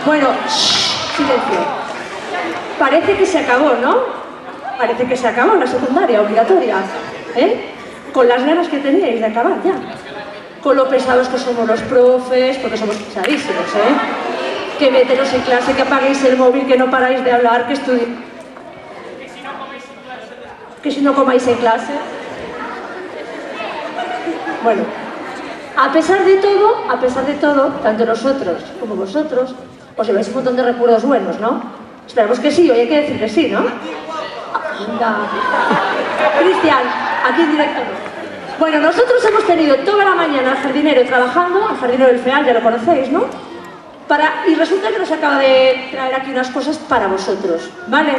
Bueno, silencio. Parece que se acabó, ¿no? Parece que se acabó la secundaria obligatoria, ¿eh? Con las ganas que teníais de acabar ya. Con lo pesados que somos los profes, porque somos pesadísimos, ¿eh? Que meteros en clase, que apaguéis el móvil, que no paráis de hablar, que estudiéis. Que si no comáis en clase. Bueno, a pesar de todo, tanto nosotros como vosotros, os lleváis un montón de recuerdos buenos, ¿no? Esperamos que sí, hoy hay que decir que sí, ¿no? Cristian, aquí en directo. Bueno, nosotros hemos tenido toda la mañana al jardinero trabajando, al jardinero del FEAL, ya lo conocéis, ¿no? Y resulta que nos acaba de traer aquí unas cosas para vosotros, ¿vale?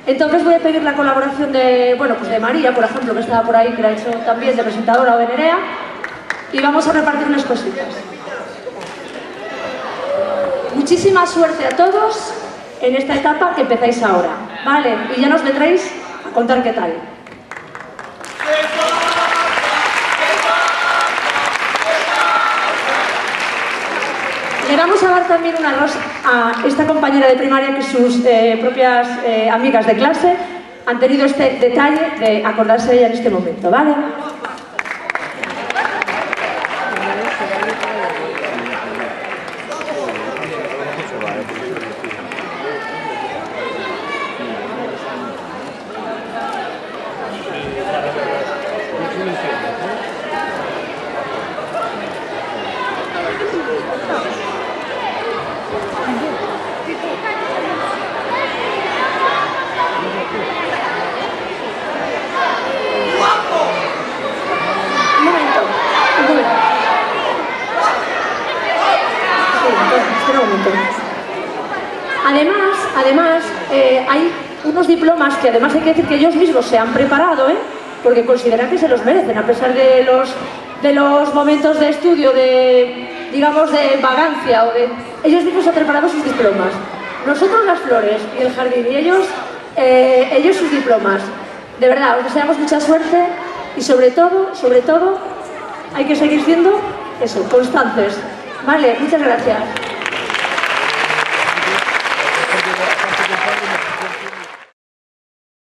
Entonces voy a pedir la colaboración de, bueno, pues de María, por ejemplo, que estaba por ahí, que la ha hecho también de presentadora o de Nerea, y vamos a repartir unas cositas. Muchísima suerte a todos en esta etapa que empezáis ahora, ¿vale? Y ya nos vendréis a contar qué tal. Le vamos a dar también una rosa a esta compañera de primaria que sus propias amigas de clase han tenido este detalle de acordarse de ella en este momento, ¿vale? Además, hay unos diplomas que además hay que decir que ellos mismos se han preparado, porque consideran que se los merecen, a pesar de los momentos de estudio, digamos, de vagancia, ellos mismos han preparado sus diplomas. Nosotros las flores y el jardín, y ellos sus diplomas. De verdad, os deseamos mucha suerte y sobre todo, hay que seguir siendo eso, constantes. Vale, muchas gracias.